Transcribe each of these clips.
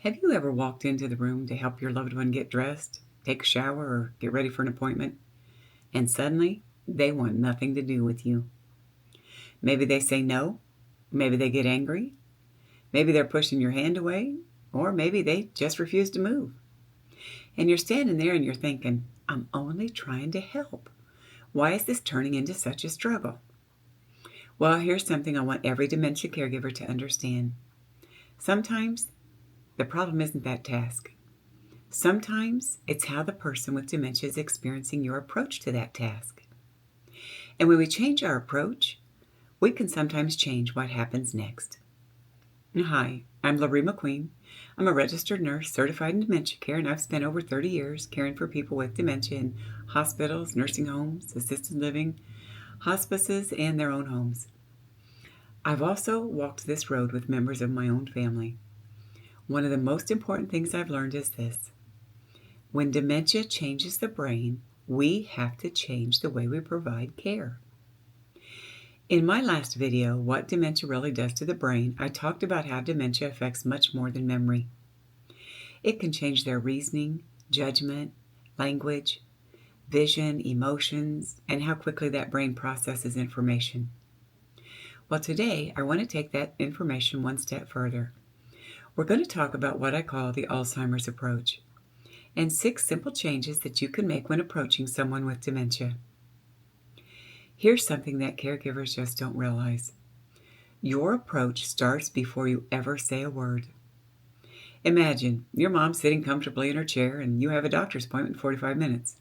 Have you ever walked into the room to help your loved one get dressed, take a shower, or get ready for an appointment, and suddenly they want nothing to do with you? Maybe they say no, maybe they get angry, maybe they're pushing your hand away, or maybe they just refuse to move. And you're standing there and you're thinking, I'm only trying to help. Why is this turning into such a struggle? Well, here's something I want every dementia caregiver to understand. Sometimes the problem isn't that task. Sometimes it's how the person with dementia is experiencing your approach to that task. And when we change our approach, we can sometimes change what happens next. Hi, I'm 𝙁𝙀𝙀𝙀. I'm a registered nurse certified in dementia care, and I've spent over 30 years caring for people with dementia in hospitals, nursing homes, assisted living, hospices, and their own homes. I've also walked this road with members of my own family. One of the most important things I've learned is this. When dementia changes the brain, we have to change the way we provide care. In my last video, What Dementia Really Does to the Brain, I talked about how dementia affects much more than memory. It can change their reasoning, judgment, language, vision, emotions, and how quickly that brain processes information. Well, today, I want to take that information one step further. We're going to talk about what I call the Alzheimer's approach, and 6 simple changes that you can make when approaching someone with dementia. Here's something that caregivers just don't realize. Your approach starts before you ever say a word. Imagine your mom sitting comfortably in her chair and you have a doctor's appointment in 45 minutes.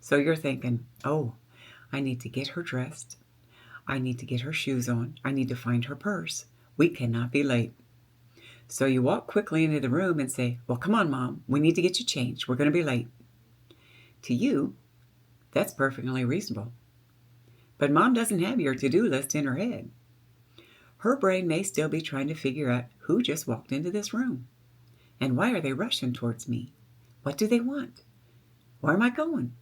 So you're thinking, oh, I need to get her dressed. I need to get her shoes on. I need to find her purse. We cannot be late. So you walk quickly into the room and say, well, come on, Mom. We need to get you changed. We're going to be late. To you, that's perfectly reasonable. But Mom doesn't have your to-do list in her head. Her brain may still be trying to figure out who just walked into this room. And why are they rushing towards me? What do they want? Where am I going?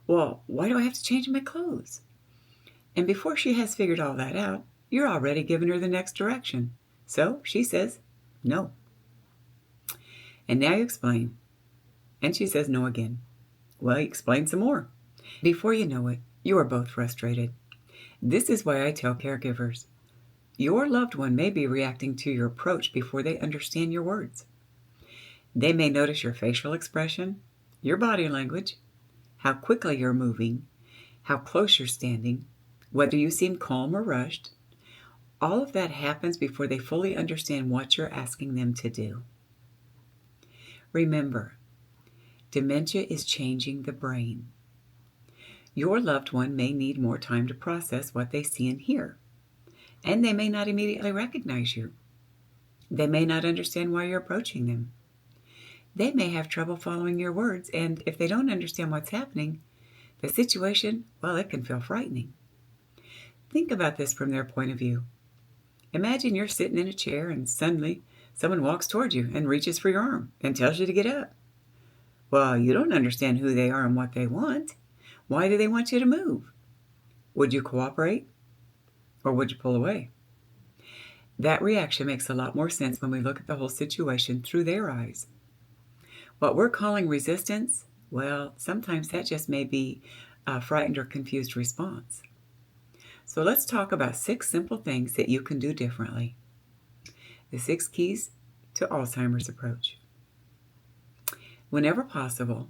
Well, why do I have to change my clothes? And before she has figured all that out, you're already giving her the next direction. So she says, no. And now you explain. And she says no again. Well, you explain some more. Before you know it, you are both frustrated. This is why I tell caregivers, your loved one may be reacting to your approach before they understand your words. They may notice your facial expression, your body language, how quickly you're moving, how close you're standing, whether you seem calm or rushed. All of that happens before they fully understand what you're asking them to do. Remember, dementia is changing the brain. Your loved one may need more time to process what they see and hear, and they may not immediately recognize you. They may not understand why you're approaching them. They may have trouble following your words, and if they don't understand what's happening, the situation, well, it can feel frightening. Think about this from their point of view. Imagine you're sitting in a chair and suddenly someone walks toward you and reaches for your arm and tells you to get up. Well, you don't understand who they are and what they want. Why do they want you to move? Would you cooperate or would you pull away? That reaction makes a lot more sense when we look at the whole situation through their eyes. What we're calling resistance, well, sometimes that just may be a frightened or confused response. So let's talk about 6 simple things that you can do differently. The 6 keys to Alzheimer's approach. Whenever possible,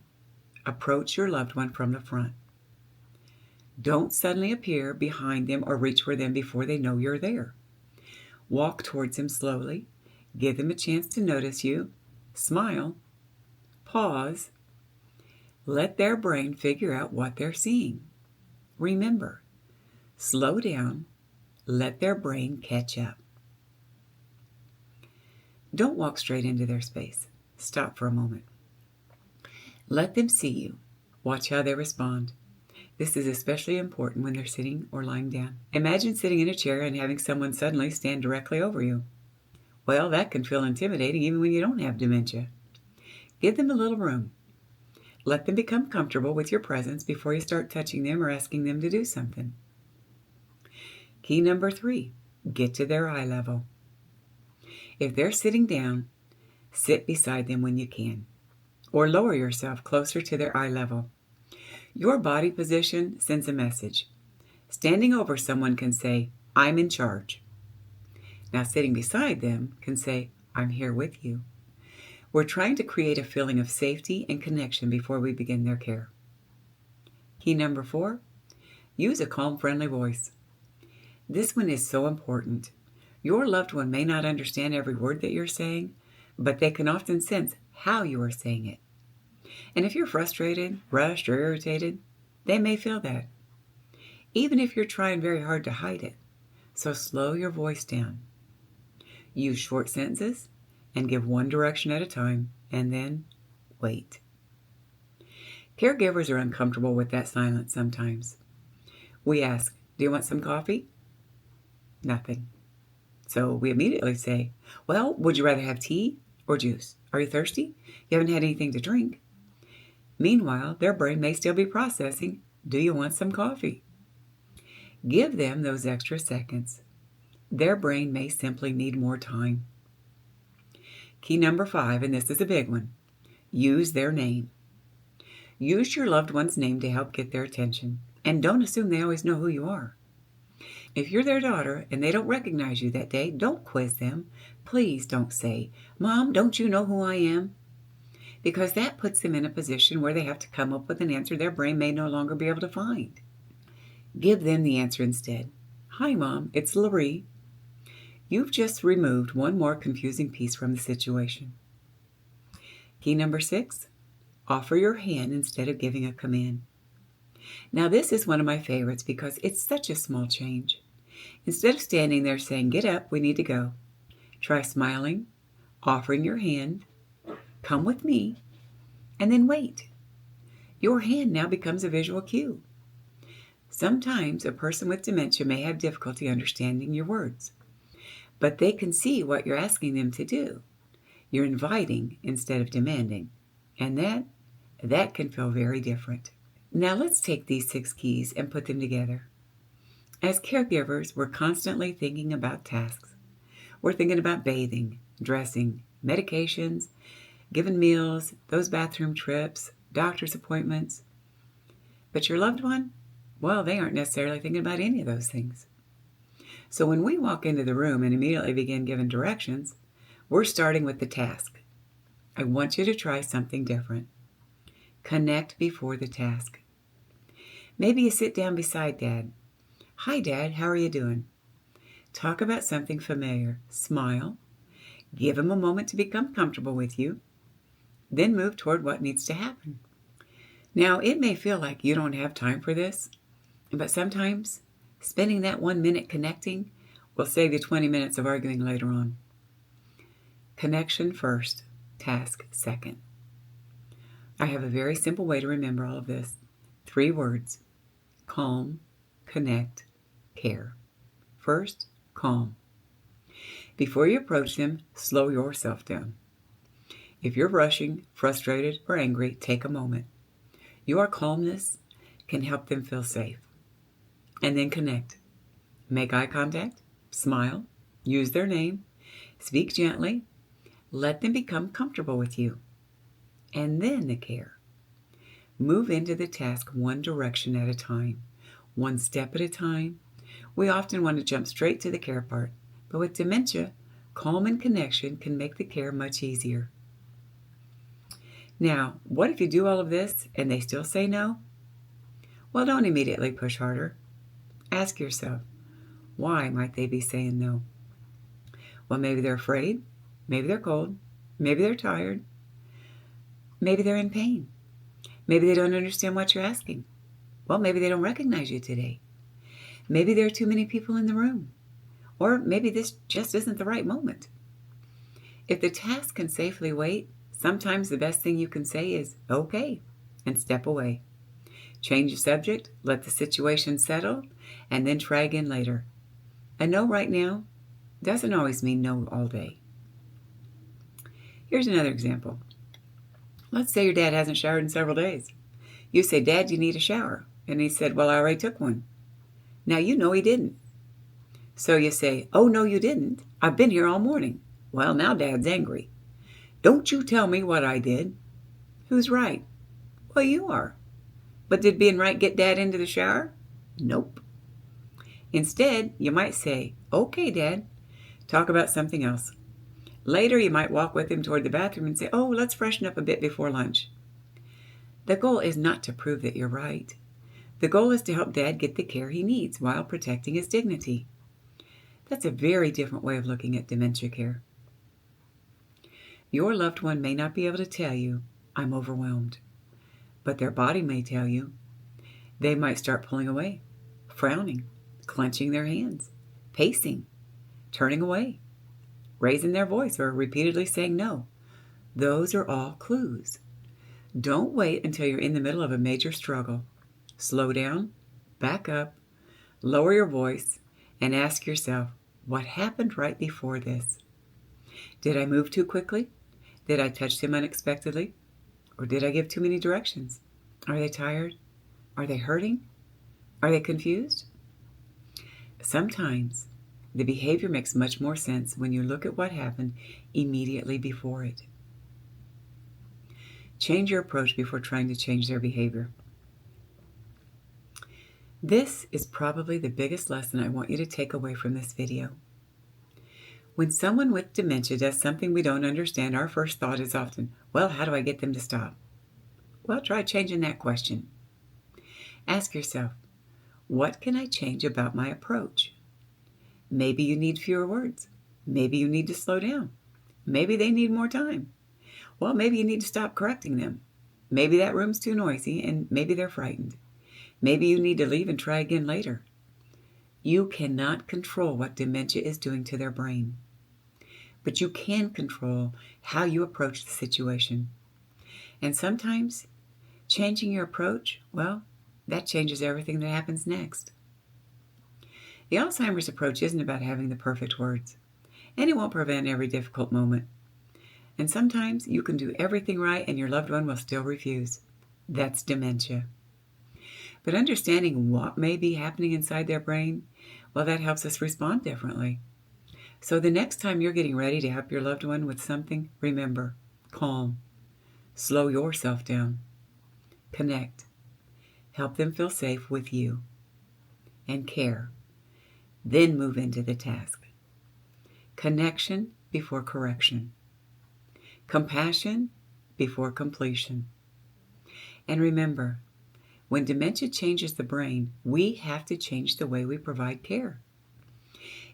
approach your loved one from the front. Don't suddenly appear behind them or reach for them before they know you're there. Walk towards them slowly, give them a chance to notice you, smile, pause, let their brain figure out what they're seeing. Remember, slow down, let their brain catch up. Don't walk straight into their space. Stop for a moment. Let them see you. Watch how they respond. This is especially important when they're sitting or lying down. Imagine sitting in a chair and having someone suddenly stand directly over you. Well, that can feel intimidating even when you don't have dementia. Give them a little room. Let them become comfortable with your presence before you start touching them or asking them to do something. Key number 3, get to their eye level. If they're sitting down, Sit beside them when you can, or lower yourself closer to their eye level. Your body position sends a message. Standing over someone can say, "I'm in charge." Now sitting beside them can say, "I'm here with you." We're trying to create a feeling of safety and connection before we begin their care. Key number 4, use a calm, friendly voice. This one is so important. Your loved one may not understand every word that you're saying, but they can often sense how you are saying it. And if you're frustrated, rushed, or irritated, they may feel that, even if you're trying very hard to hide it. So slow your voice down. Use short sentences and give one direction at a time, and then wait. Caregivers are uncomfortable with that silence sometimes. We ask, "Do you want some coffee?" Nothing. So we immediately say, "Well, would you rather have tea or juice? Are you thirsty? You haven't had anything to drink." Meanwhile, their brain may still be processing, "Do you want some coffee?" Give them those extra seconds. Their brain may simply need more time. Key number 5, and this is a big one, use their name. Use your loved one's name to help get their attention, and don't assume they always know who you are. If you're their daughter and they don't recognize you that day, don't quiz them. Please don't say, "Mom, don't you know who I am?" Because that puts them in a position where they have to come up with an answer their brain may no longer be able to find. Give them the answer instead. "Hi, Mom, it's Larea." You've just removed one more confusing piece from the situation. Key number 6, offer your hand instead of giving a command. Now this is one of my favorites because it's such a small change. Instead of standing there saying, "Get up, we need to go," try smiling, offering your hand, "Come with me," and then wait. Your hand now becomes a visual cue. Sometimes a person with dementia may have difficulty understanding your words, but they can see what you're asking them to do. You're inviting instead of demanding, and that can feel very different. Now let's take these 6 keys and put them together. As caregivers, we're constantly thinking about tasks. We're thinking about bathing, dressing, medications, giving meals, those bathroom trips, doctor's appointments. But your loved one, well, they aren't necessarily thinking about any of those things. So when we walk into the room and immediately begin giving directions, we're starting with the task. I want you to try something different. Connect before the task. Maybe you sit down beside Dad. "Hi, Dad, how are you doing?" Talk about something familiar. Smile. Give him a moment to become comfortable with you. Then move toward what needs to happen. Now, it may feel like you don't have time for this, but sometimes spending that 1 minute connecting will save you 20 minutes of arguing later on. Connection first, task second. I have a very simple way to remember all of this. 3 words: calm, connect, care. First, calm. Before you approach them, slow yourself down. If you're rushing, frustrated, or angry, take a moment. Your calmness can help them feel safe. And then connect. Make eye contact, smile, use their name, speak gently, let them become comfortable with you. And then the care. Move into the task one direction at a time, one step at a time. We often want to jump straight to the care part, but with dementia, calm and connection can make the care much easier. Now, what if you do all of this and they still say no? Well, don't immediately push harder. Ask yourself, why might they be saying no? Well, maybe they're afraid, maybe they're cold, maybe they're tired, maybe they're in pain. Maybe they don't understand what you're asking. Well, maybe they don't recognize you today. Maybe there are too many people in the room. Or maybe this just isn't the right moment. If the task can safely wait, sometimes the best thing you can say is, "Okay," and step away. Change the subject, let the situation settle, and then try again later. A no right now doesn't always mean no all day. Here's another example. Let's say your dad hasn't showered in several days. You say, "Dad, you need a shower." And he said, "Well, I already took one." Now you know he didn't. So you say, "Oh, no, you didn't. I've been here all morning." Well, now Dad's angry. Don't you tell me what I did. Who's right? Well, you are. But did being right get Dad into the shower? Nope. Instead, you might say, okay, Dad, talk about something else. Later, you might walk with him toward the bathroom and say, oh, let's freshen up a bit before lunch. The goal is not to prove that you're right. The goal is to help Dad get the care he needs while protecting his dignity. That's a very different way of looking at dementia care. Your loved one may not be able to tell you, I'm overwhelmed, but their body may tell you. They might start pulling away, frowning, clenching their hands, pacing, turning away, raising their voice, or repeatedly saying no. Those are all clues. Don't wait until you're in the middle of a major struggle. Slow down, back up, lower your voice, and ask yourself, what happened right before this? Did I move too quickly? Did I touch them unexpectedly? Or did I give too many directions? Are they tired? Are they hurting? Are they confused? Sometimes the behavior makes much more sense when you look at what happened immediately before it. Change your approach before trying to change their behavior. This is probably the biggest lesson I want you to take away from this video. When someone with dementia does something we don't understand, our first thought is often, well, how do I get them to stop? Well, try changing that question. Ask yourself, what can I change about my approach? Maybe you need fewer words. Maybe you need to slow down. Maybe they need more time. Well, maybe you need to stop correcting them. Maybe that room's too noisy and maybe they're frightened. Maybe you need to leave and try again later. You cannot control what dementia is doing to their brain, but you can control how you approach the situation. And sometimes changing your approach, well, that changes everything that happens next. The Alzheimer's approach isn't about having the perfect words, and it won't prevent every difficult moment. And sometimes you can do everything right and your loved one will still refuse. That's dementia. But understanding what may be happening inside their brain, well, that helps us respond differently. So the next time you're getting ready to help your loved one with something, remember, calm, slow yourself down, connect, help them feel safe with you, and care. Then move into the task. Connection before correction. Compassion before completion. And remember, when dementia changes the brain, we have to change the way we provide care.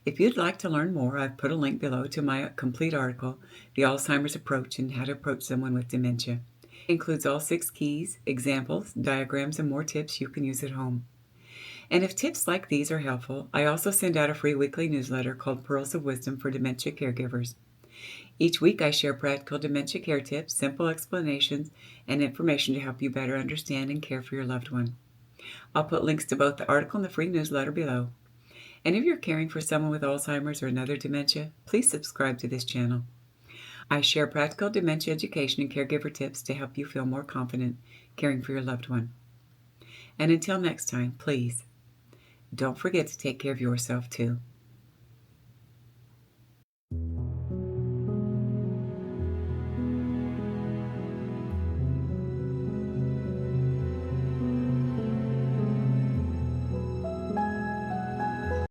If you'd like to learn more, I've put a link below to my complete article, The Alzheimer's Approach and How to Approach Someone with Dementia. It includes all 6 keys, examples, diagrams, and more tips you can use at home. And if tips like these are helpful, I also send out a free weekly newsletter called Pearls of Wisdom for Dementia Caregivers. Each week I share practical dementia care tips, simple explanations, and information to help you better understand and care for your loved one. I'll put links to both the article and the free newsletter below. And if you're caring for someone with Alzheimer's or another dementia, please subscribe to this channel. I share practical dementia education and caregiver tips to help you feel more confident caring for your loved one. And until next time, please, don't forget to take care of yourself too.